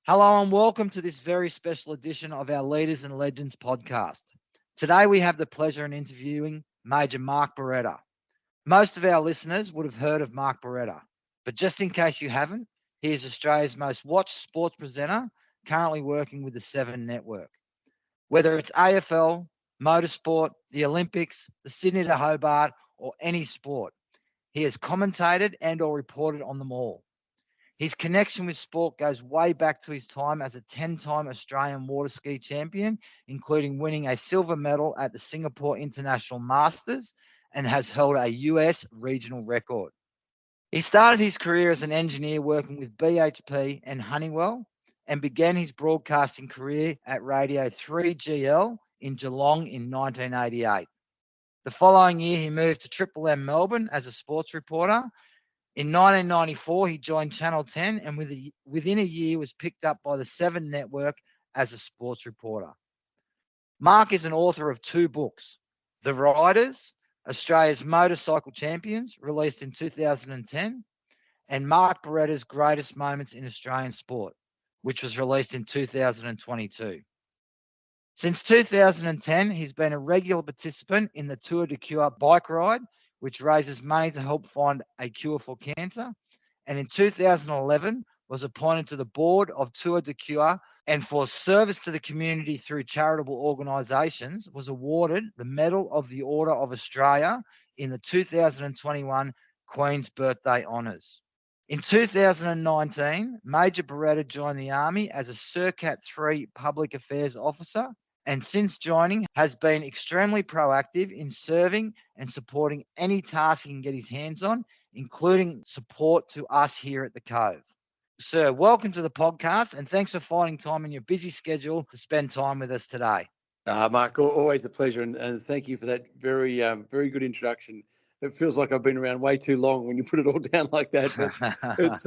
Hello and welcome to this very special edition of our Leaders and Legends podcast. Today we have the pleasure in interviewing Major Mark Beretta. Most of our listeners would have heard of Mark Beretta, but just in case you haven't, he is Australia's most watched sports presenter, currently working with the Seven Network. Whether it's AFL, motorsport, the Olympics, the Sydney to Hobart, or any sport, he has commentated and or reported on them all. His connection with sport goes way back to his time as a 10-time Australian water ski champion, including winning a silver medal at the Singapore International Masters and has held a US regional record. He started his career as an engineer working with BHP and Honeywell and began his broadcasting career at Radio 3GL in Geelong in 1988. The following year, he moved to Triple M Melbourne as a sports reporter. In 1994, he joined Channel 10 and within a year was picked up by the Seven Network as a sports reporter. Mark is an author of two books, The Riders, Australia's Motorcycle Champions, released in 2010, and Mark Beretta's Greatest Moments in Australian Sport, which was released in 2022. Since 2010, he's been a regular participant in the Tour de Cure bike ride, which raises money to help find a cure for cancer. And in 2011, was appointed to the board of Tour de Cure, and for service to the community through charitable organisations, was awarded the Medal of the Order of Australia in the 2021 Queen's Birthday Honours. In 2019, Major Beretta joined the Army as a Surcat 3 Public Affairs Officer, and since joining has been extremely proactive in serving and supporting any task he can get his hands on, including support to us here at the Cove. Sir, welcome to the podcast and thanks for finding time in your busy schedule to spend time with us today. Mark, always a pleasure, and thank you for that very good introduction. It feels like I've been around way too long when you put it all down like that. But it's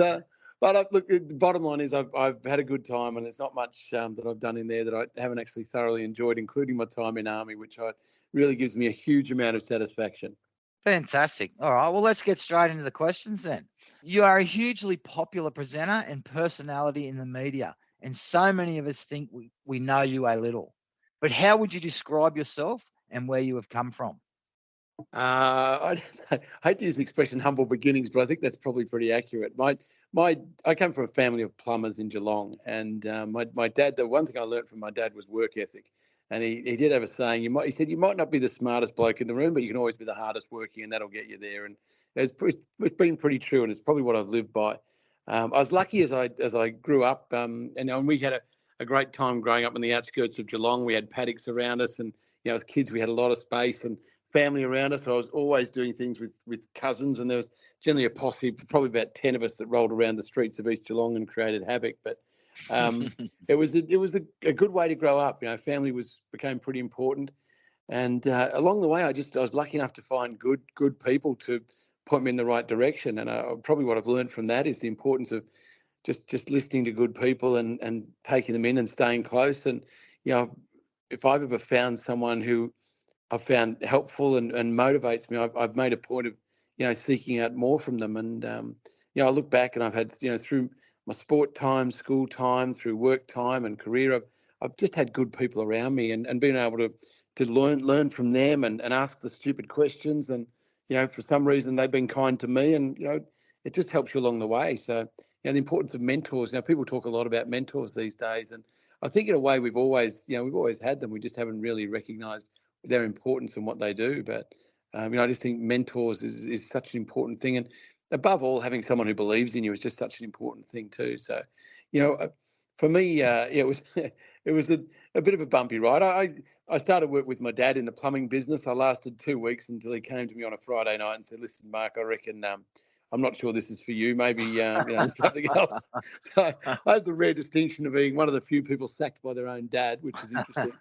look, the bottom line is I've had a good time, and there's not much that I've done in there that I haven't actually thoroughly enjoyed, including my time in Army, which really gives me a huge amount of satisfaction. Fantastic. All right, well, let's get straight into the questions then. You are a hugely popular presenter and personality in the media, and so many of us think we know you a little. But how would you describe yourself and where you have come from? I hate to use the expression humble beginnings, but I think that's probably pretty accurate. I come from a family of plumbers in Geelong, and my dad, the one thing I learned from my dad was work ethic. And he did have a saying, he said, you might not be the smartest bloke in the room, but you can always be the hardest working, and that'll get you there. And it's been pretty true, and it's probably what I've lived by. I was lucky as I grew up, and we had a great time growing up in the outskirts of Geelong. We had paddocks around us, and as kids we had a lot of space and family around us. So I was always doing things with cousins, and there was generally a posse, probably about 10 of us, that rolled around the streets of East Geelong and created havoc. But it was a good way to grow up. Family became pretty important, and along the way, I was lucky enough to find good people to point me in the right direction. And probably what I've learned from that is the importance of just listening to good people and taking them in and staying close. And if I've ever found someone who I've found helpful and motivates me, I've made a point of seeking out more from them. And I look back and I've had through my sport time, school time, through work time and career, I've just had good people around me and been able to learn from them and ask the stupid questions. And for some reason they've been kind to me, and it just helps you along the way. So the importance of mentors. People talk a lot about mentors these days, and I think in a way we've always had them. We just haven't really recognised their importance and what they do. But I just think mentors is such an important thing, and above all, having someone who believes in you is just such an important thing too. So, for me, it was a bit of a bumpy ride. I started work with my dad in the plumbing business. I lasted 2 weeks until he came to me on a Friday night and said, "Listen, Mark, I reckon I'm not sure this is for you. Maybe something else." So I have the rare distinction of being one of the few people sacked by their own dad, which is interesting.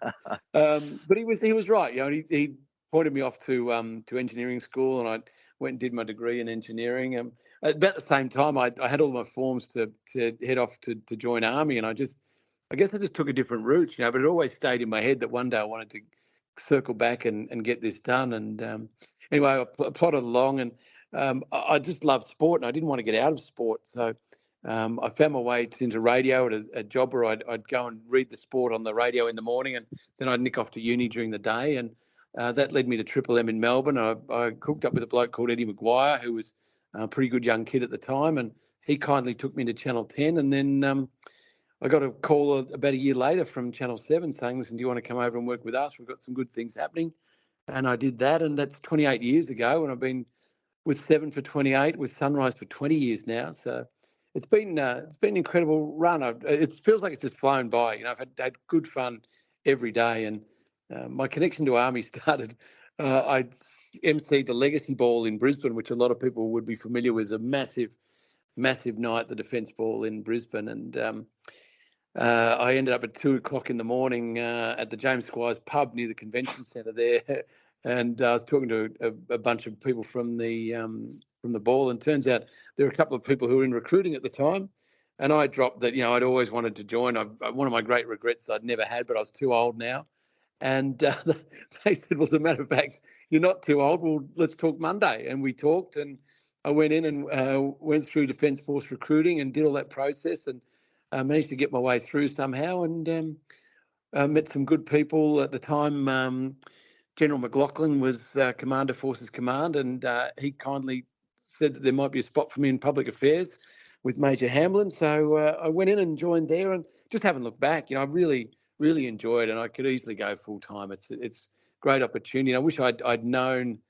But he was right. He pointed me off to engineering school, and I went and did my degree in engineering. At about the same time, I had all my forms to head off to join Army, and I guess I just took a different route, but it always stayed in my head that one day I wanted to circle back and get this done. And anyway, I plodded along, and I just loved sport, and I didn't want to get out of sport. So I found my way into radio at a job where I'd go and read the sport on the radio in the morning, and then I'd nick off to uni during the day. And that led me to Triple M in Melbourne. I hooked up with a bloke called Eddie Maguire, who was a pretty good young kid at the time, and he kindly took me to Channel 10. And then I got a call about a year later from Channel 7 saying, listen, do you want to come over and work with us? We've got some good things happening. And I did that, and that's 28 years ago, and I've been with 7 for 28, with Sunrise for 20 years now. So it's been an incredible run. It feels like it's just flown by. You know, I've had good fun every day, and my connection to Army started. I emceed the Legacy Ball in Brisbane, which a lot of people would be familiar with. It's a massive night, the Defence Ball in Brisbane, and I ended up at 2:00 in the morning at the James Squires pub near the convention centre there, and I was talking to a bunch of people from the ball, and turns out there were a couple of people who were in recruiting at the time, and I dropped that. You know, I'd always wanted to join. One of my great regrets I'd never had, but I was too old now. And they said, well, as a matter of fact, you're not too old. Well, let's talk Monday. And we talked, and I went in and went through Defence Force recruiting and did all that process, and managed to get my way through somehow, and met some good people at the time. General McLaughlin was Commander Forces Command, and he kindly said that there might be a spot for me in public affairs with Major Hamlin. So I went in and joined there, and just haven't looked back. You know, I really enjoyed it, and I could easily go full time. It's a great opportunity. And I wish I'd known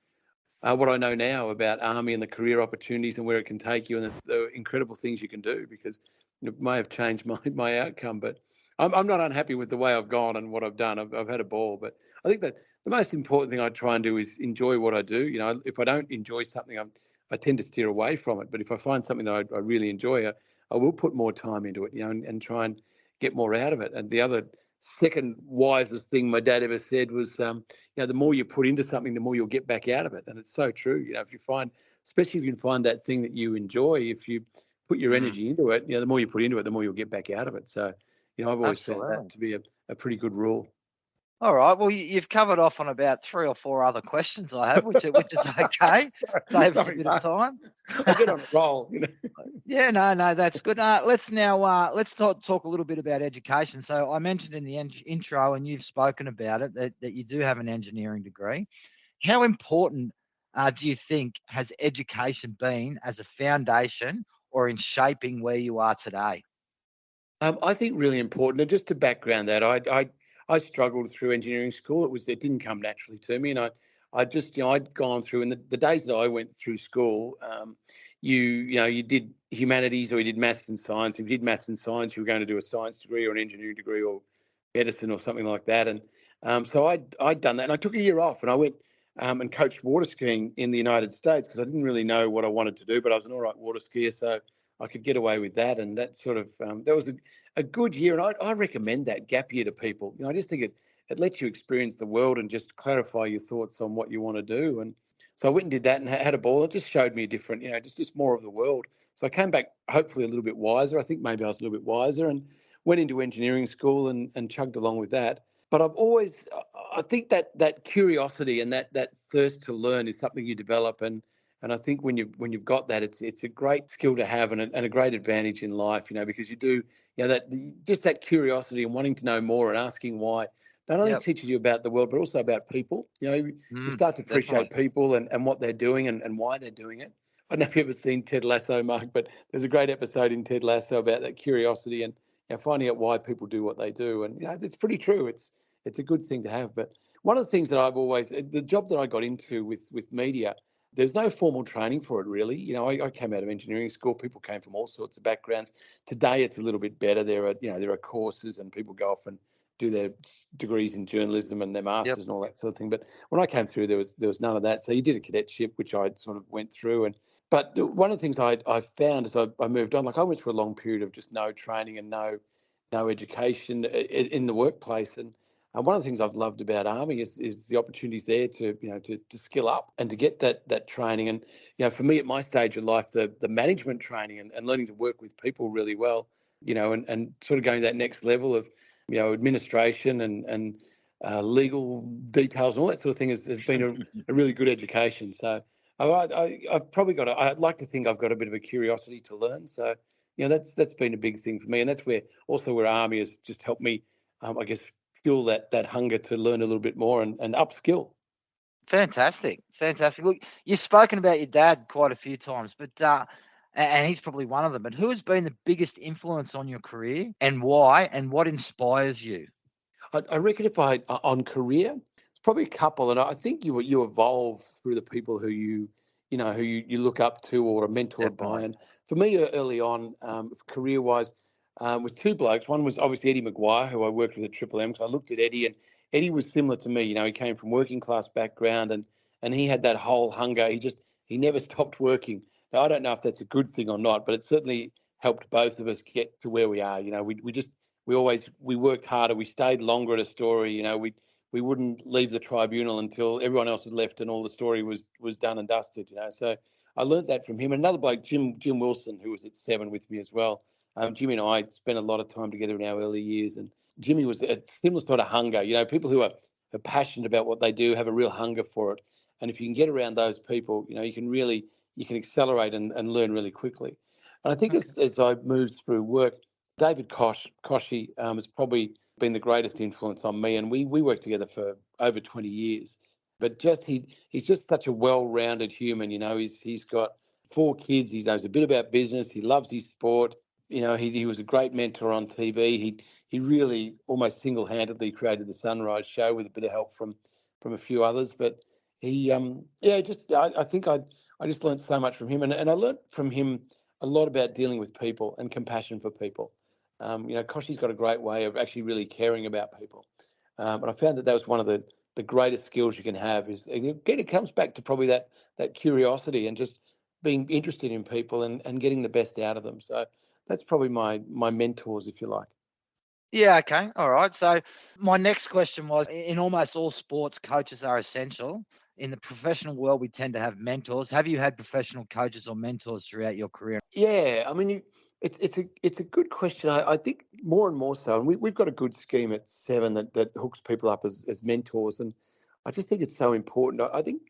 what I know now about Army and the career opportunities and where it can take you, and the incredible things you can do, because it may have changed my outcome. But I'm not unhappy with the way I've gone and what I've done. I've had a ball, but I think that the most important thing I try and do is enjoy what I do. You know, if I don't enjoy something, I tend to steer away from it. But if I find something that I really enjoy, I will put more time into it, you know, and try and get more out of it. And the other second wisest thing my dad ever said was, you know, the more you put into something, the more you'll get back out of it. And it's so true. You know, especially if you can find that thing that you enjoy, if you put your energy into it, you know, the more you put into it, the more you'll get back out of it. So, you know, I've always found that to be a pretty good rule. All right. Well, you've covered off on about 3 or 4 other questions I have, which is okay. Saves us a bit of time. I get on a roll. You know? Yeah, no, that's good. Let's talk a little bit about education. So I mentioned in the intro, and you've spoken about it, that you do have an engineering degree. How important do you think has education been as a foundation or in shaping where you are today? I think really important. And just to background that, I struggled through engineering school. It didn't come naturally to me, and I'd gone through, and the days that I went through school, you did humanities or you did maths and science. If you did maths and science, you were going to do a science degree or an engineering degree or medicine or something like that. And so I'd done that, and I took a year off, and I went and coached water skiing in the United States, because I didn't really know what I wanted to do, but I was an all right water skier, so I could get away with that. And that sort of that was a good year, and I recommend that gap year to people. You know, I just think it lets you experience the world and just clarify your thoughts on what you want to do. And so I went and did that and had a ball. It just showed me a different, you know, just more of the world. So I came back hopefully a little bit wiser. I think maybe I was a little bit wiser, and went into engineering school and chugged along with that. But I think that curiosity and that thirst to learn is something you develop, and I think when you've got that, it's a great skill to have, and a great advantage in life, you know, because you do, you know, that curiosity and wanting to know more and asking why not only teaches you about the world, but also about people. You know, you start to appreciate people and what they're doing and why they're doing it. I don't know if you've ever seen Ted Lasso, Mark, but there's a great episode in Ted Lasso about that curiosity and, you know, finding out why people do what they do. And, you know, it's pretty true. It's a good thing to have. But one of the things that the job that I got into with media, there's no formal training for it, really. You know, I came out of engineering school. People came from all sorts of backgrounds. Today, it's a little bit better. There are courses, and people go off and do their degrees in journalism and their masters and all that sort of thing. But when I came through, there was none of that. So you did a cadetship, which I sort of went through. But one of the things I found as I moved on, like I went through a long period of just no training and no education in the workplace. And one of the things I've loved about Army is the opportunities there to, you know, to skill up and to get that training. And, you know, for me at my stage of life, the management training and learning to work with people really well, you know, and sort of going to that next level of, you know, administration and legal details and all that sort of thing has been a really good education. So I've probably I'd like to think I've got a bit of a curiosity to learn. So, that's been a big thing for me, and that's where Army has just helped me, I guess, fuel that hunger to learn a little bit more and upskill. Fantastic. Look, you've spoken about your dad quite a few times, but and he's probably one of them. But who has been the biggest influence on your career, and why, and what inspires you? I reckon if on career, it's probably a couple, and I think you evolve through the people who you look up to or are mentored by. And for me, early on, career wise, with two blokes. One was obviously Eddie McGuire, who I worked with at Triple M. So I looked at Eddie, and Eddie was similar to me. He came from working class background, and he had that whole hunger. He never stopped working. Now I don't know if that's a good thing or not, but it certainly helped both of us get to where we are. We worked harder. We stayed longer at a story. We wouldn't leave the tribunal until everyone else had left and all the story was done and dusted. So I learned that from him. Another bloke, Jim Wilson, who was at Seven with me as well. Jimmy and I spent a lot of time together in our early years, and Jimmy was a similar sort of hunger. People who are passionate about what they do have a real hunger for it, and if you can get around those people, you can accelerate and learn really quickly. And I think as I moved through work, David Koshy has probably been the greatest influence on me, and we worked together for over 20 years. But he's just such a well-rounded human. He's got 4 kids. He knows a bit about business. He loves his sport. He was a great mentor on TV. He really almost single-handedly created the Sunrise Show with a bit of help from a few others. But I think I just learned so much from him, and I learned from him a lot about dealing with people and compassion for people. Koshy's got a great way of actually really caring about people. And I found that was one of the greatest skills you can have is, again, it comes back to probably that curiosity and just being interested in people and getting the best out of them. So that's probably my mentors, if you like. Yeah, okay. All right. So my next question was, in almost all sports, coaches are essential. In the professional world, we tend to have mentors. Have you had professional coaches or mentors throughout your career? Yeah, I mean, it's a good question. I think more and more so, and we've got a good scheme at Seven that hooks people up as mentors, and I just think it's so important. I think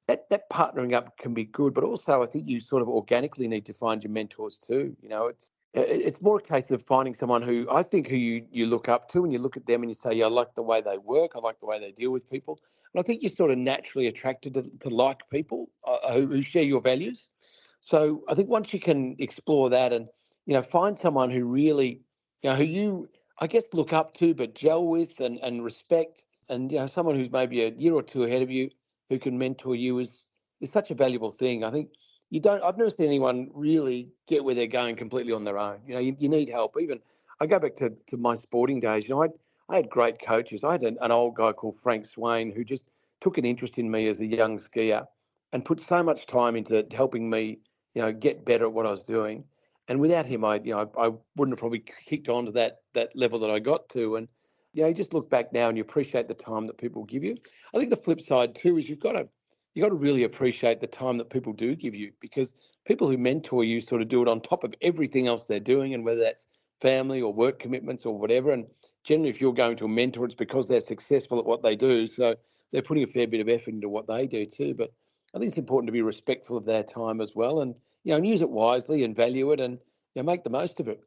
that partnering up can be good, but also I think you sort of organically need to find your mentors too. It's more a case of finding someone who you look up to, and you look at them and you say, yeah, I like the way they work, I like the way they deal with people, and I think you're sort of naturally attracted to like people who share your values. So I think once you can explore that and, find someone who really, who you, I guess, look up to, but gel with and respect, and, someone who's maybe a year or two ahead of you who can mentor you is such a valuable thing. I think I've never seen anyone really get where they're going completely on their own. You need help. Even I go back to my sporting days, I had great coaches. I had an old guy called Frank Swain who just took an interest in me as a young skier and put so much time into helping me get better at what I was doing. And without him, I wouldn't have probably kicked on to that level that I got to. And, you just look back now and you appreciate the time that people give you. I think the flip side too is you've got to really appreciate the time that people do give you, because people who mentor you sort of do it on top of everything else they're doing, and whether that's family or work commitments or whatever. And generally, if you're going to a mentor, it's because they're successful at what they do. So they're putting a fair bit of effort into what they do too. But I think it's important to be respectful of their time as well, and and use it wisely and value it, and make the most of it.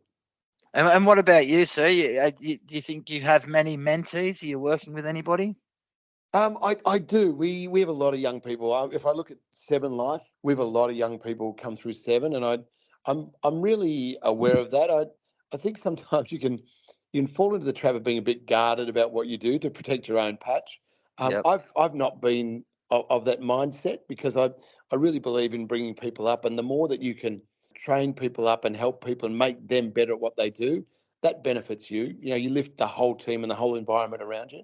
And what about you, sir? Do you think you have many mentees? Are you working with anybody? I do. We have a lot of young people. If I look at Seven Life, we have a lot of young people come through Seven, and I'm really aware of that. I think sometimes you can fall into the trap of being a bit guarded about what you do to protect your own patch. Yep. I've not been of that mindset, because I really believe in bringing people up, and the more that you can train people up and help people and make them better at what they do, that benefits you. You lift the whole team and the whole environment around you.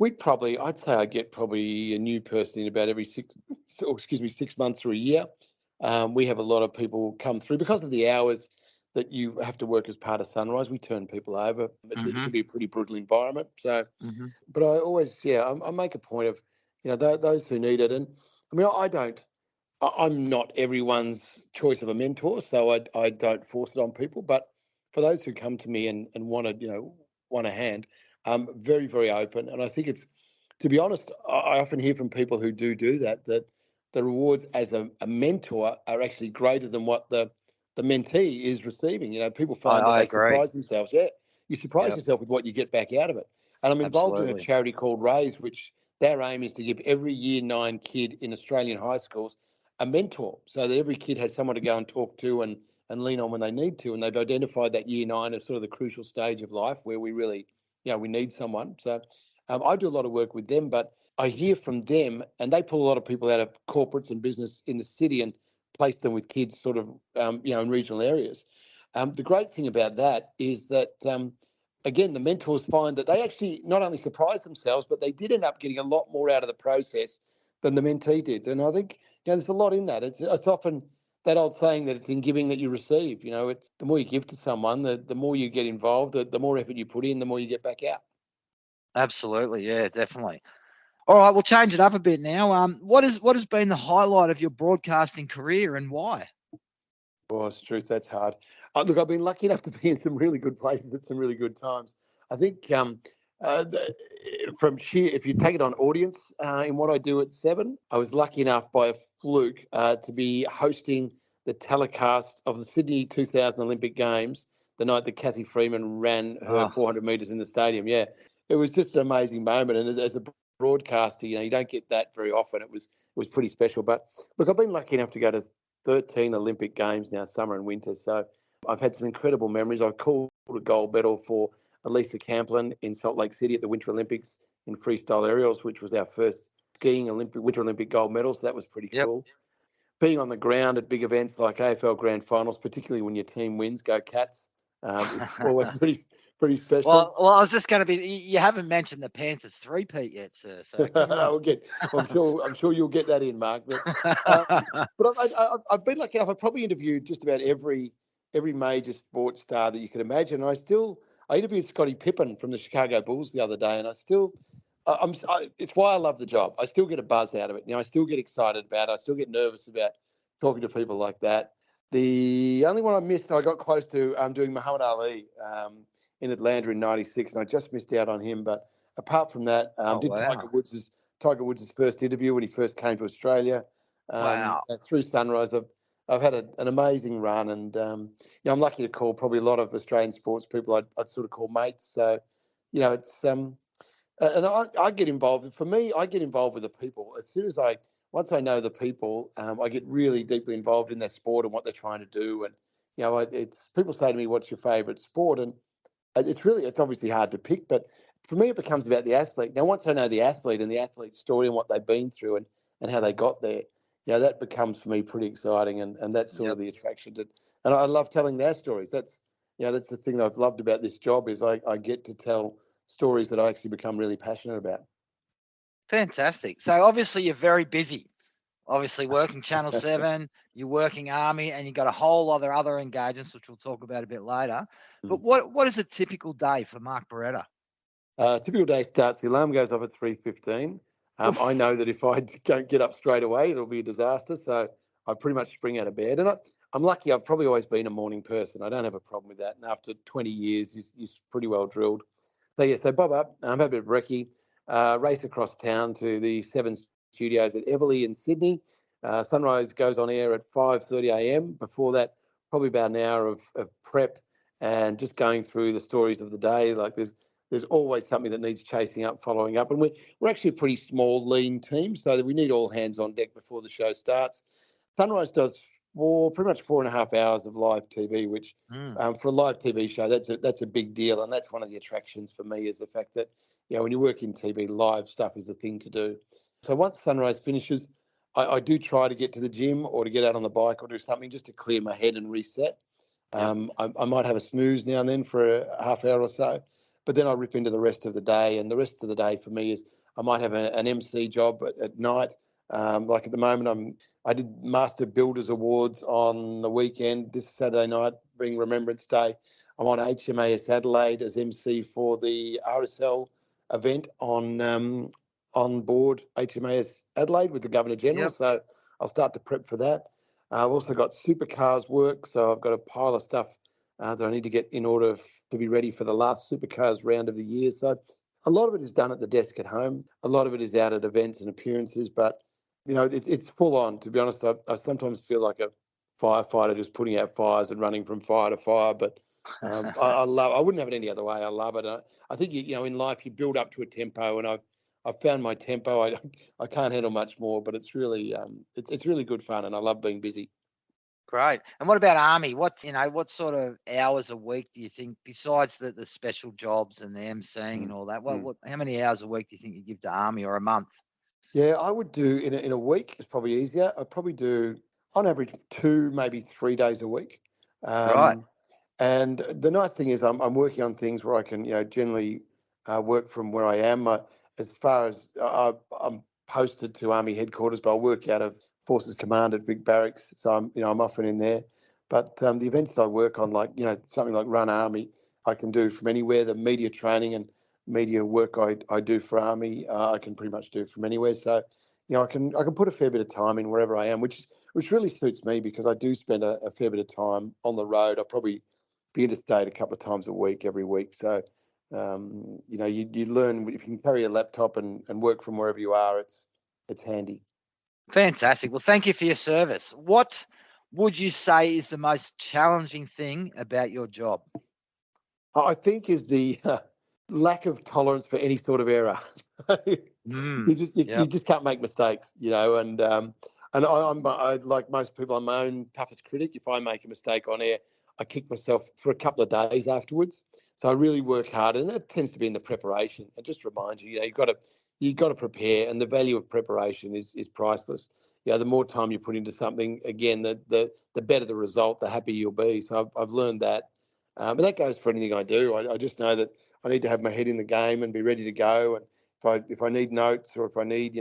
I'd say I get probably a new person in about every 6 months or a year. We have a lot of people come through because of the hours that you have to work as part of Sunrise. We turn people over. It can be a pretty brutal environment. So, but I always, I make a point of, those who need it. And I mean, I'm not everyone's choice of a mentor, so I don't force it on people. But for those who come to me and want a hand, I'm very, very open. And I think to be honest, I often hear from people who do that the rewards as a mentor are actually greater than what the the mentee is receiving. People find that I they agree. surprise themselves. Yeah, you surprise Yep, yourself with what you get back out of it. And I'm involved in a absolutely. charity called Raise, which their aim is to give every Year 9 kid in Australian high schools a mentor, so that every kid has someone to go and talk to and lean on when they need to. And they've identified that Year 9 as sort of the crucial stage of life where we really, we need someone. So I do a lot of work with them, but I hear from them, and they pull a lot of people out of corporates and business in the city and place them with kids sort of, in regional areas. The great thing about that is that, again, the mentors find that they actually not only surprise themselves, but they did end up getting a lot more out of the process than the mentee did. And I think, there's a lot in that. It's often that old saying that it's in giving that you receive. It's the more you give to someone, the more you get involved, the more effort you put in, the more you get back out. Absolutely, yeah, definitely. All right, we'll change it up a bit now. What has been the highlight of your broadcasting career and why? Oh, it's truth. That's hard. Look, I've been lucky enough to be in some really good places at some really good times. I think if you take it on audience in what I do at Seven, I was lucky enough by a fluke to be hosting the telecast of the Sydney 2000 Olympic Games the night that Kathy Freeman ran her 400 metres in the stadium. Yeah, it was just an amazing moment. And as a broadcaster, you don't get that very often. It was pretty special. But look, I've been lucky enough to go to 13 Olympic Games now, summer and winter. So I've had some incredible memories. I called a gold medal for Elisa Camplin in Salt Lake City at the Winter Olympics in freestyle aerials, which was our first skiing Winter Olympic gold medal. So that was pretty cool. Being on the ground at big events like AFL Grand Finals, particularly when your team wins, go Cats, it's always pretty special. Well, I was just going to be. You haven't mentioned the Panthers three-peat yet, sir. So come on. I'm sure you'll get that in, Mark. But I've been lucky enough. I probably interviewed just about every major sports star that you could imagine. And I interviewed Scottie Pippen from the Chicago Bulls the other day, and it's why I love the job. I still get a buzz out of it. I still get excited about it. I still get nervous about talking to people like that. The only one I missed, I got close to doing Muhammad Ali in Atlanta in '96, and I just missed out on him. But apart from that, Tiger Woods' first interview when he first came to Australia. Wow. Through Sunrise, I've had an amazing run, and I'm lucky to call probably a lot of Australian sports people I'd sort of call mates. So, it's and I get involved. For me, I get involved with the people. Once I know the people, I get really deeply involved in their sport and what they're trying to do. And it's people say to me, "What's your favourite sport?" And it's obviously hard to pick, but for me, it becomes about the athlete. Now, once I know the athlete and the athlete's story and what they've been through and how they got there, that becomes for me pretty exciting. And that's sort of the attraction and I love telling their stories. That's the thing that I've loved about this job is I get to tell stories that I actually become really passionate about. Fantastic. So obviously you're very busy. Obviously working Channel 7, you're working Army, and you've got a whole lot of other engagements, which we'll talk about a bit later. But what is a typical day for Mark Beretta? Typical day starts, the alarm goes off at 3:15. I know that if I don't get up straight away, it'll be a disaster. So I pretty much spring out of bed. And I'm lucky. I've probably always been a morning person. I don't have a problem with that. And after 20 years, you're pretty well drilled. So bob up, have a bit of brekkie, race across town to the Seven Studios at Everleigh in Sydney. Sunrise goes on air at 5:30 a.m. Before that, probably about an hour of prep and just going through the stories of the day. Like there's always something that needs chasing up, following up. And we're actually a pretty small, lean team, so that we need all hands on deck before the show starts. Sunrise does pretty much 4.5 hours of live TV, which for a live TV show, that's a big deal. And that's one of the attractions for me is the fact that, when you work in TV, live stuff is the thing to do. So once Sunrise finishes, I do try to get to the gym or to get out on the bike or do something just to clear my head and reset. I might have a snooze now and then for a half hour or so, but then I rip into the rest of the day. And the rest of the day for me is I might have an MC job at night. Like at the moment, I did Master Builders Awards on the weekend, this Saturday night being Remembrance Day. I'm on HMAS Adelaide as MC for the RSL event on board HMAS Adelaide with the Governor General. So I'll start to prep for that. I've also got supercars work, so I've got a pile of stuff that I need to get in order to be ready for the last supercars round of the year. So a lot of it is done at the desk at home. A lot of it is out at events and appearances, but it's full on. To be honest, I sometimes feel like firefighter just putting out fires and running from fire to fire. But I wouldn't have it any other way. I love it. I think in life you build up to a tempo, and I've found my tempo. I can't handle much more, but it's really it's really good fun, and I love being busy. Great. And what about Army? What sort of hours a week do you think, besides the special jobs and the emceeing and all that? How many hours a week do you think you give to Army, or a month? Yeah, I would do in a week. It's probably easier. I'd probably do on average 2, maybe 3 days a week. Right. And the nice thing is I'm working on things where I can generally work from where I am. As far as I'm posted to Army headquarters, but I work out of Forces Command at Vic Barracks, so I'm often in there. But the events that I work on, like something like Run Army, I can do from anywhere. The media training and media work I do for Army, I can pretty much do from anywhere. So I can put a fair bit of time in wherever I am, which really suits me, because I do spend a fair bit of time on the road. I probably be interstate a couple of times a week, every week. So you learn, if you can carry a laptop and work from wherever you are, it's handy. Fantastic. Well, thank you for your service. What would you say is the most challenging thing about your job? I think is the lack of tolerance for any sort of error. You just can't make mistakes, and I'm like most people, I'm my own toughest critic. If I make a mistake on air, I kick myself for a couple of days afterwards. So I really work hard, and that tends to be in the preparation. It just reminds you, you've got to prepare, and the value of preparation is priceless. The more time you put into something, again, the better the result, the happier you'll be. So I've learned that. But that goes for anything I do. I just know that I need to have my head in the game and be ready to go. And if I need notes, or if I need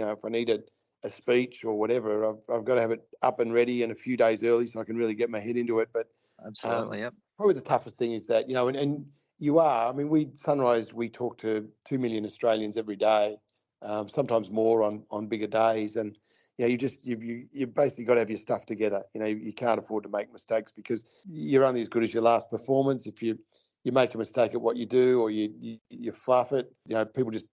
a speech or whatever, I've got to have it up and ready and a few days early, so I can really get my head into it. But Absolutely, yep. probably the toughest thing is that and you are. I mean, Sunrise, we talk to 2 million Australians every day, sometimes more on bigger days, and you basically got to have your stuff together. You can't afford to make mistakes, because you're only as good as your last performance. If you make a mistake at what you do, or you fluff it, people just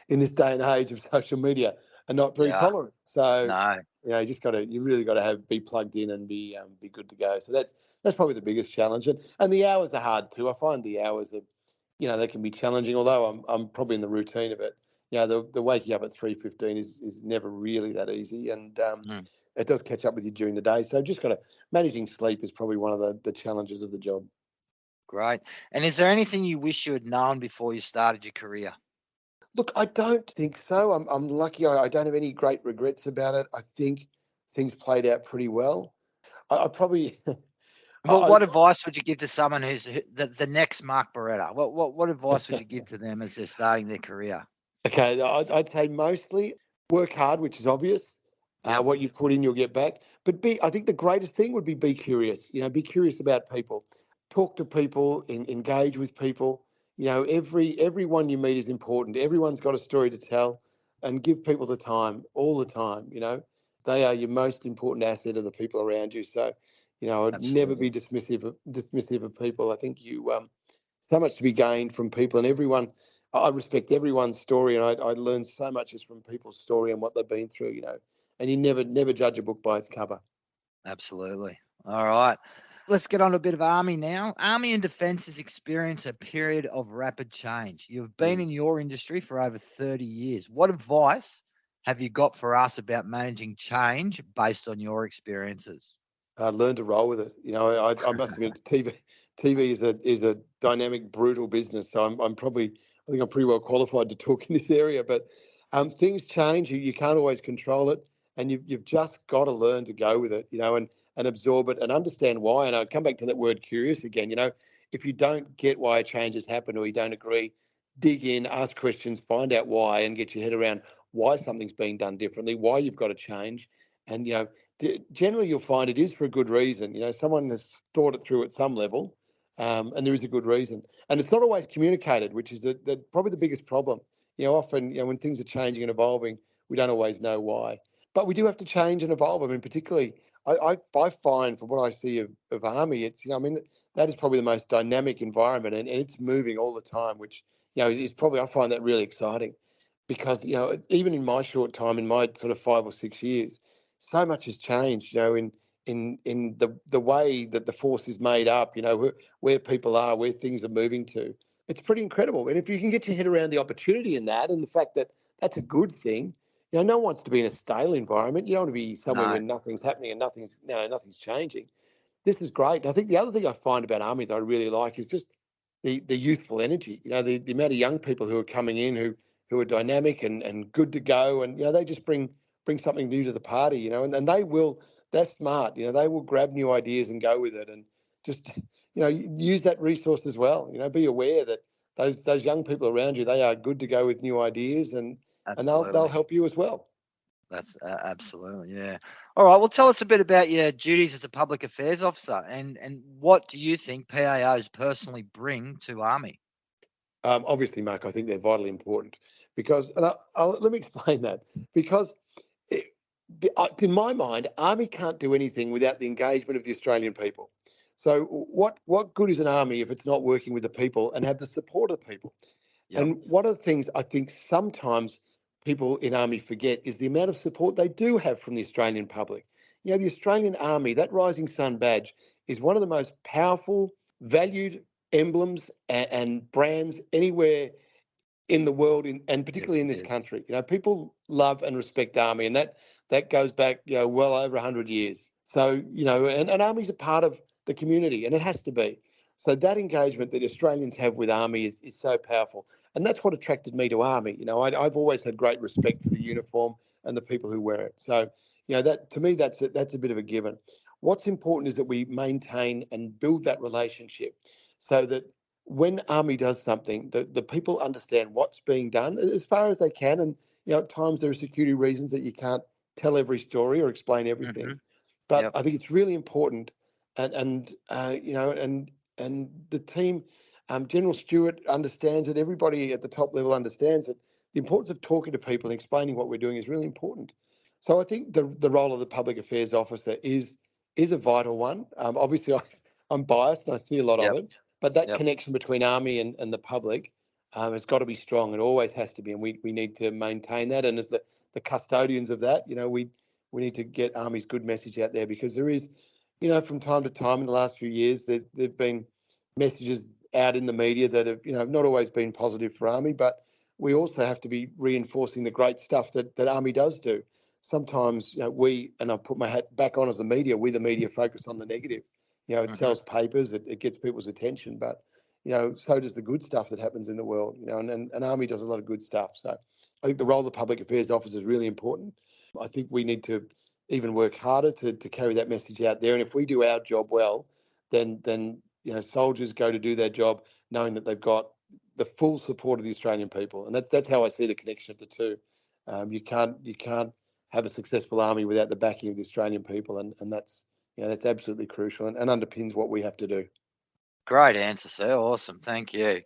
in this day and age of social media are not very tolerant. So no. you really got to be plugged in and be good to go. So that's probably the biggest challenge. And the hours are hard too. I find the hours are, they can be challenging, although I'm probably in the routine of it. The waking up at 3:15 is never really that easy, and it does catch up with you during the day. So just managing sleep is probably one of the challenges of the job. Great. And is there anything you wish you had known before you started your career? Look, I don't think so. I'm lucky. I don't have any great regrets about it. I think things played out pretty well. I probably. Well, what advice would you give to someone who's the next Mark Beretta? What advice would you give to them as they're starting their career? Okay, I'd say mostly work hard, which is obvious. What you put in, you'll get back. But I think the greatest thing would be curious. Be curious about people. Talk to people, engage with people. Everyone you meet is important. Everyone's got a story to tell, and give people the time, all the time. They are your most important asset of the people around you. So, I'd never be dismissive of people. I think so much to be gained from people, and everyone. I respect everyone's story, and I learn so much just from people's story and what they've been through. And you never judge a book by its cover. Absolutely. All right. Let's get on to a bit of Army now. Army and Defence has experienced a period of rapid change. You've been in your industry for over 30 years. What advice have you got for us about managing change based on your experiences? Learn to roll with it. I must admit, TV is a dynamic, brutal business. So I think I'm pretty well qualified to talk in this area. But things change. You can't always control it, and you've just got to learn to go with it. And absorb it and understand why. And I come back to that word curious again. If you don't get why a change has happened, or you don't agree, dig in, ask questions, find out why, and get your head around why something's being done differently, why you've got to change. And generally you'll find it is for a good reason. Someone has thought it through at some level, and there is a good reason. And it's not always communicated, which is probably the biggest problem. Often, when things are changing and evolving, we don't always know why. But we do have to change and evolve. I mean, particularly, I find from what I see of Army, it's, that is probably the most dynamic environment, and it's moving all the time, which, is probably, I find that really exciting, because, even in my short time, in my sort of 5 or 6 years, so much has changed, in the way that the force is made up, where people are, where things are moving to. It's pretty incredible. And if you can get your head around the opportunity in that and the fact that that's a good thing, no one wants to be in a stale environment. You don't want to be somewhere No. where nothing's happening and nothing's changing. This is great. And I think the other thing I find about Army that I really like is just the youthful energy. The amount of young people who are coming in who are dynamic and good to go, and they just bring something new to the party. And they're smart. They will grab new ideas and go with it, and just use that resource as well. Be aware that those young people around you, they are good to go with new ideas, and they'll Absolutely. help you as well. That's absolutely, yeah. All right. Well, tell us a bit about your duties as a public affairs officer, and what do you think PAOs personally bring to Army? Obviously, Mark, I think they're vitally important because, and let me explain that, because in my mind, Army can't do anything without the engagement of the Australian people. So what good is an Army if it's not working with the people and have the support of the people? Yep. And one of the things I think sometimes people in Army forget is the amount of support they do have from the Australian public. The Australian Army, that Rising Sun badge, is one of the most powerful, valued emblems and brands anywhere in the world, and particularly in this country. People love and respect Army, and that goes back well over 100 years. So and Army's a part of the community, and it has to be. So that engagement that Australians have with Army is so powerful, and that's what attracted me to Army. I've always had great respect for the uniform and the people who wear it. So that to me that's a bit of a given. What's important is that we maintain and build that relationship, so that when Army does something, the people understand what's being done as far as they can. And, at times there are security reasons that you can't tell every story or explain everything. Mm-hmm. But Yep. I think it's really important. And the team, General Stewart understands it. Everybody at the top level understands that the importance of talking to people and explaining what we're doing is really important. So I think the role of the public affairs officer is a vital one. Obviously, I'm biased and I see a lot of Yep. it. But that Yep. connection between Army and the public has got to be strong. It always has to be, and we need to maintain that. And as the custodians of that, we need to get Army's good message out there, because there is, from time to time in the last few years, there've been messages out in the media that have, not always been positive for Army, but we also have to be reinforcing the great stuff that Army does do. Sometimes, and I put my hat back on as the media, the media focus on the negative. It sells papers, it gets people's attention, but, so does the good stuff that happens in the world, and Army does a lot of good stuff. So I think the role of the public affairs officer is really important. I think we need to even work harder to carry that message out there. And if we do our job well, then soldiers go to do their job knowing that they've got the full support of the Australian people. And that's how I see the connection of the two. You can't have a successful Army without the backing of the Australian people, and that's that's absolutely crucial and underpins what we have to do. Great answer, sir. Awesome. Thank you.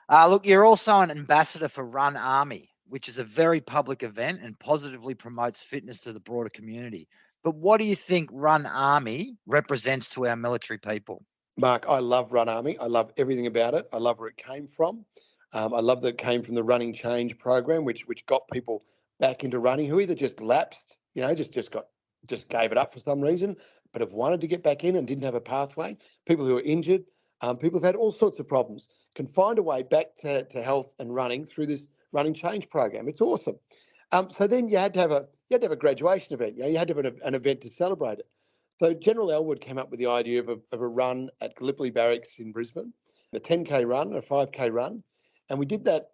Look, you're also an ambassador for Run Army, which is a very public event and positively promotes fitness to the broader community. But what do you think Run Army represents to our military people? Mark, I love Run Army. I love everything about it. I love where it came from. I love that it came from the Running Change program, which got people back into running who either just lapsed, just gave it up for some reason, but have wanted to get back in and didn't have a pathway. People who are injured, people who've had all sorts of problems can find a way back to health and running through this Running Change program. It's awesome. So then you had to have a graduation event. You had to have an event to celebrate it. So General Elwood came up with the idea of a run at Gallipoli Barracks in Brisbane, a 10K run, a 5K run. And we did that,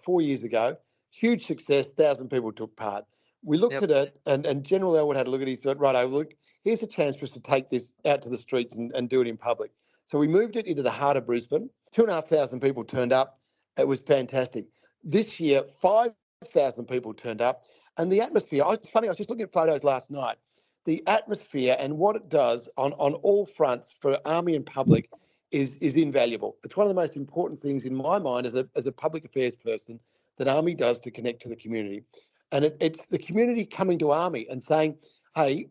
4 years ago. Huge success, 1,000 people took part. We looked at it, and General Elwood had a look at it. He said, righto, look, here's a chance for us to take this out to the streets and do it in public. So we moved it into the heart of Brisbane. 2,500 people turned up. It was fantastic. This year, 5,000 people turned up. And the atmosphere, it's funny, I was just looking at photos last night. The atmosphere and what it does on all fronts for Army and public is invaluable. It's one of the most important things in my mind as a public affairs person that Army does to connect to the community. And it's the community coming to Army and saying, hey,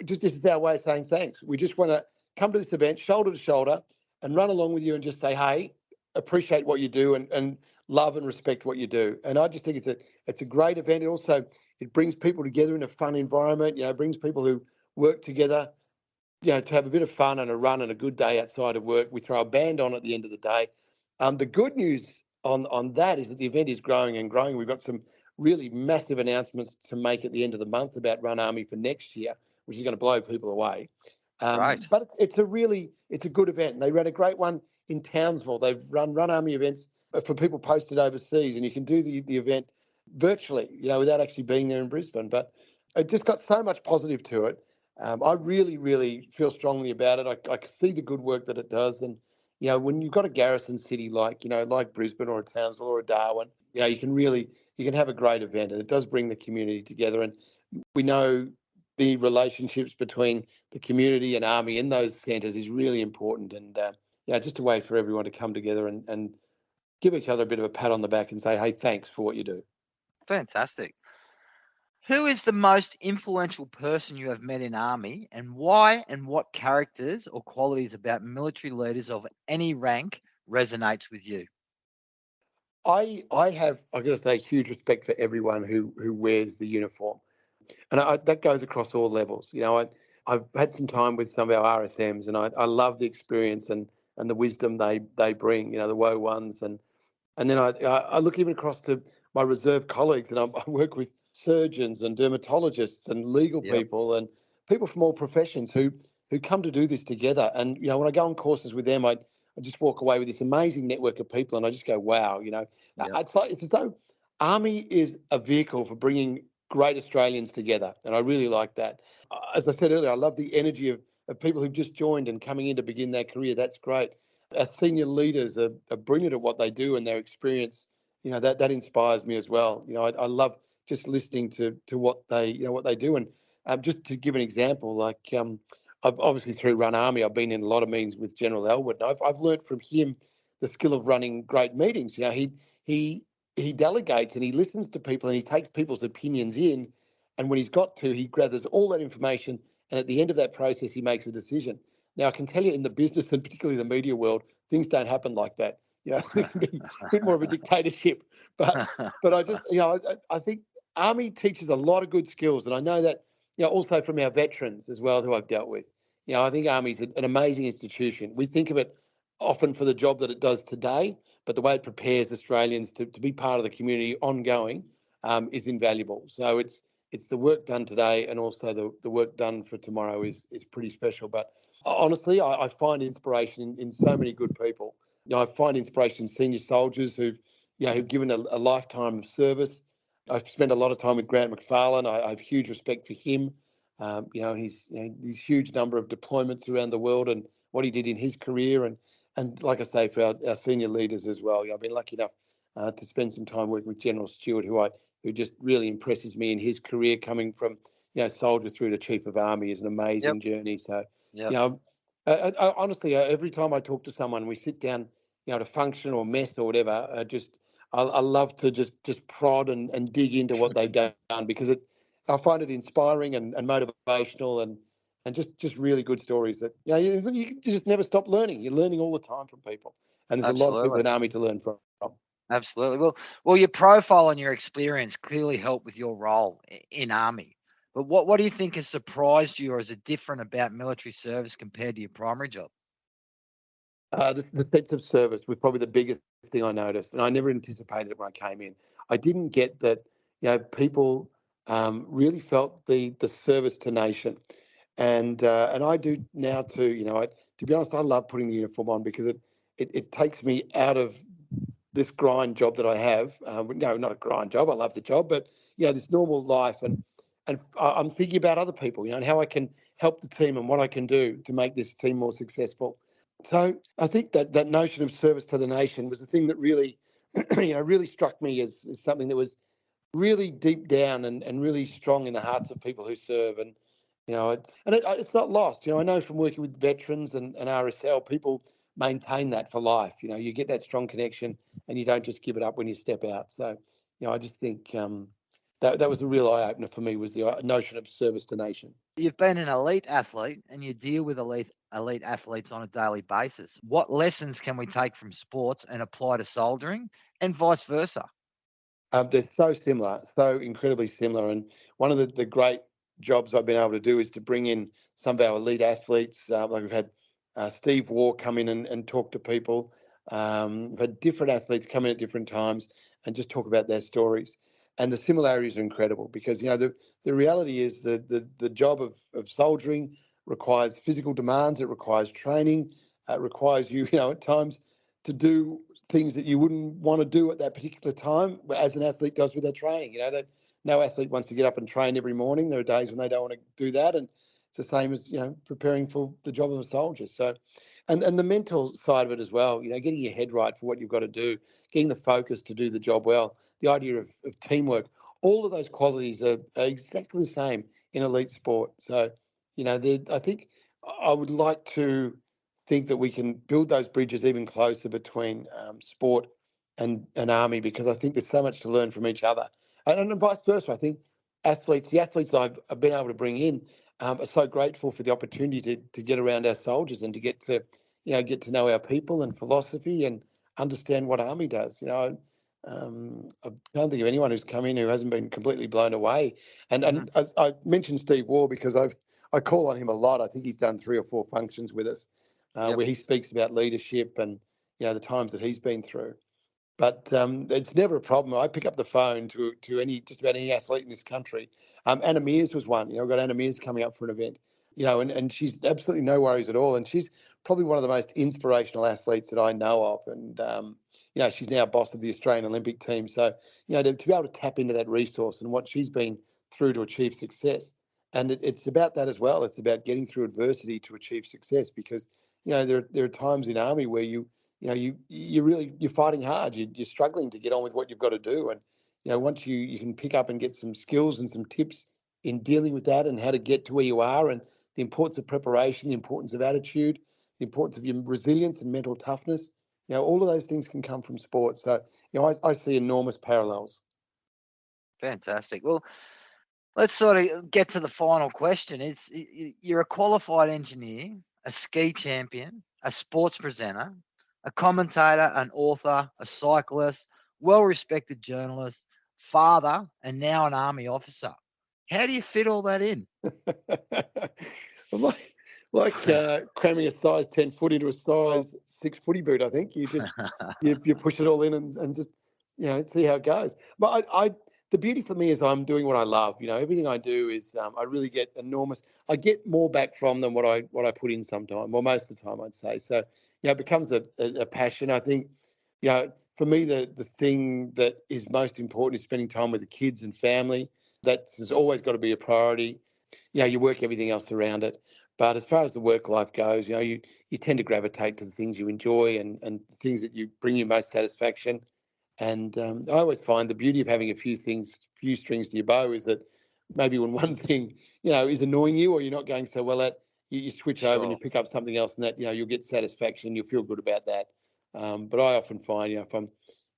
this is our way of saying thanks. We just want to come to this event shoulder to shoulder and run along with you and just say, hey, appreciate what you do and love and respect what you do. And I just think it's a great event. It brings people together in a fun environment. It brings people who work together to have a bit of fun and a run and a good day outside of work. We throw a band on at the end of the day. The good news on that is that the event is growing and growing. We've got some really massive announcements to make at the end of the month about Run Army for next year, which is going to blow people away. Right. But it's a good event. And they ran a great one in Townsville. They've run Run Army events for people posted overseas, and you can do the event virtually, without actually being there in Brisbane. But it just got so much positive to it. I really, really feel strongly about it. I can see the good work that it does. And, when you've got a garrison city like Brisbane or a Townsville or a Darwin, you can have a great event, and it does bring the community together. And we know the relationships between the community and Army in those centres is really important. And, just a way for everyone to come together and give each other a bit of a pat on the back and say, hey, thanks for what you do. Fantastic. Who is the most influential person you have met in Army, and why and what characters or qualities about military leaders of any rank resonates with you? I've got to say, huge respect for everyone who wears the uniform. And that goes across all levels. I've had some time with some of our RSMs, and I love the experience and the wisdom they bring, the woe ones. And then I look even across to my reserve colleagues, and I work with surgeons and dermatologists and legal people and people from all professions who come to do this together. And, when I go on courses with them, I just walk away with this amazing network of people, and I just go, wow, it's as though Army is a vehicle for bringing great Australians together. And I really like that. As I said earlier, I love the energy of people who've just joined and coming in to begin their career. That's great. Our senior leaders are brilliant at what they do, and their experience, that inspires me as well. I love just listening to what they do. And just to give an example, I've obviously through Run Army, I've been in a lot of meetings with General Elwood, and I've learned from him the skill of running great meetings. He delegates and he listens to people and he takes people's opinions in. And when he's got to, he gathers all that information. And at the end of that process, he makes a decision. Now, I can tell you in the business and particularly the media world, things don't happen like that. It can be a bit more of a dictatorship. But I just, I think Army teaches a lot of good skills. And I know that, also from our veterans as well, who I've dealt with. I think Army's an amazing institution. We think of it often for the job that it does today, but the way it prepares Australians to be part of the community ongoing is invaluable. So it's the work done today, and also the work done for tomorrow is pretty special. But honestly, I find inspiration in so many good people. I find inspiration in senior soldiers who've given a lifetime of service. I've spent a lot of time with Grant McFarlane. I have huge respect for him. He's these huge number of deployments around the world and what he did in his career, and like I say, for our senior leaders as well. I've been lucky enough to spend some time working with General Stewart, who just really impresses me in his career, coming from soldier through to Chief of Army is an amazing journey. So honestly, every time I talk to someone, we sit down to function or mess or whatever, I love to just prod and dig into what they've done, because I find it inspiring and motivational and just really good stories that you just never stop learning. You're learning all the time from people, and there's a lot of people in Army to learn from. Absolutely. Well, your profile and your experience clearly help with your role in Army. But what do you think has surprised you, or is it different about military service compared to your primary job? The sense of service was probably the biggest thing I noticed, and I never anticipated it when I came in. I didn't get that, people really felt the service to nation, and I do now too. To be honest, I love putting the uniform on because it takes me out of this grind job that I have. No, not a grind job. I love the job, but this normal life, and I'm thinking about other people, and how I can help the team and what I can do to make this team more successful. So I think that notion of service to the nation was the thing that really, really struck me as something that was really deep down and really strong in the hearts of people who serve. And, it's not lost. I know from working with veterans and RSL, people maintain that for life. You get that strong connection and you don't just give it up when you step out. So, I just think that was the real eye-opener for me, was the notion of service to nation. You've been an elite athlete and you deal with elite athletes on a daily basis. What lessons can we take from sports and apply to soldiering, and vice versa? They're so similar, so incredibly similar. And one of the great jobs I've been able to do is to bring in some of our elite athletes. Like we've had Steve Waugh come in and talk to people. We've had different athletes come in at different times and just talk about their stories. And the similarities are incredible because, the reality is that the job of soldiering requires physical demands. It requires training. It requires you, at times to do things that you wouldn't want to do at that particular time, as an athlete does with their training. That no athlete wants to get up and train every morning. There are days when they don't want to do that, and it's the same as preparing for the job of a soldier. So, and the mental side of it as well. Getting your head right for what you've got to do, getting the focus to do the job well. The idea of teamwork. All of those qualities are exactly the same in elite sport. So, I think I would like to think that we can build those bridges even closer between sport and army, because I think there's so much to learn from each other, and vice versa. I think the athletes that I've been able to bring in are so grateful for the opportunity to get around our soldiers and to get to know our people and philosophy and understand what army does. I can't think of anyone who's come in who hasn't been completely blown away. And I mentioned Steve Waugh because I call on him a lot. I think he's done 3 or 4 functions with us where he speaks about leadership and the times that he's been through. But it's never a problem. I pick up the phone to just about any athlete in this country. Anna Mears was one. I've got Anna Mears coming up for an event. And she's absolutely no worries at all. And she's probably one of the most inspirational athletes that I know of. And she's now boss of the Australian Olympic team. So to be able to tap into that resource and what she's been through to achieve success. And it's about that as well. It's about getting through adversity to achieve success, because there are times in army where you're fighting hard. You're struggling to get on with what you've got to do. And once you can pick up and get some skills and some tips in dealing with that and how to get to where you are, and the importance of preparation, the importance of attitude, the importance of your resilience and mental toughness, all of those things can come from sport. So I see enormous parallels. Fantastic. Well, let's sort of get to the final question. You're a qualified engineer, a ski champion, a sports presenter, a commentator, an author, a cyclist, well-respected journalist, father, and now an army officer. How do you fit all that in? like cramming a size 10 foot into a size 6 footy boot. I think you just you push it all in and just see how it goes. But the beauty for me is I'm doing what I love. Everything I do is I really get enormous. I get more back from them what I put in sometimes, well, most of the time I'd say. So it becomes a passion. I think for me the thing that is most important is spending time with the kids and family. That has always got to be a priority. You work everything else around it. But as far as the work life goes, you tend to gravitate to the things you enjoy and the things that you bring you most satisfaction. And I always find the beauty of having a few strings to your bow is that maybe when one thing, is annoying you or you're not going so well at, you switch over and you pick up something else, and that, you'll get satisfaction. You'll feel good about that. But I often find, if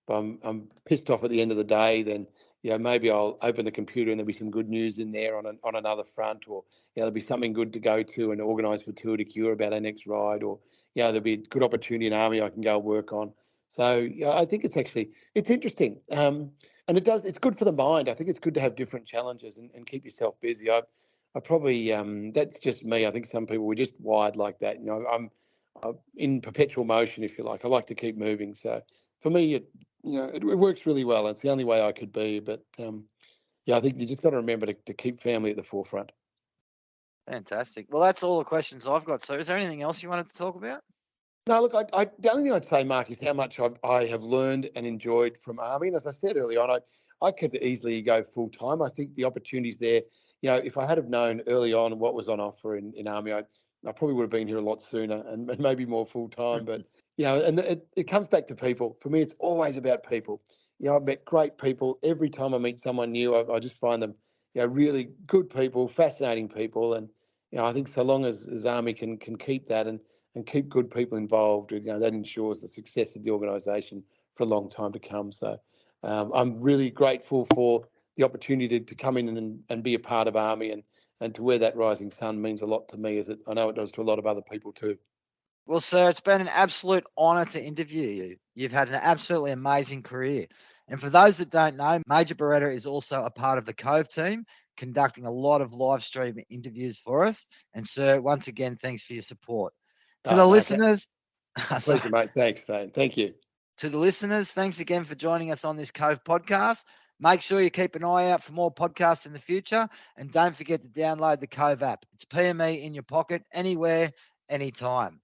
I'm pissed off at the end of the day, then maybe I'll open the computer and there'll be some good news in there on another front, or there'll be something good to go to and organise for Tour de Cure about our next ride, or there'll be a good opportunity in Army I can go work on. So I think it's interesting, and it's good for the mind. I think it's good to have different challenges and keep yourself busy. I probably that's just me. I think some people were just wired like that. I'm in perpetual motion, if you like. I like to keep moving. So for me, it works really well. It's the only way I could be. But I think you just got to remember to keep family at the forefront. Fantastic. Well, that's all the questions I've got. So is there anything else you wanted to talk about? No, look, the only thing I'd say, Mark, is how much I have learned and enjoyed from Army. And as I said early on, I could easily go full time. I think the opportunities there, if I had have known early on what was on offer in Army, I probably would have been here a lot sooner and maybe more full time. But, and it comes back to people. For me, it's always about people. I've met great people. Every time I meet someone new, I just find them, really good people, fascinating people. And, I think so long as Army can keep that and keep good people involved, that ensures the success of the organisation for a long time to come. So I'm really grateful for the opportunity to come in and be a part of Army, and to wear that rising sun means a lot to me, as I know it does to a lot of other people too. Well, sir, it's been an absolute honour to interview you. You've had an absolutely amazing career. And for those that don't know, Major Beretta is also a part of the Cove team, conducting a lot of live stream interviews for us. And sir, once again, thanks for your support. To the listeners, pleasure, mate. Thanks, mate. Thank you. To the listeners, thanks again for joining us on this Cove podcast. Make sure you keep an eye out for more podcasts in the future, and don't forget to download the Cove app. It's PME in your pocket, anywhere, anytime.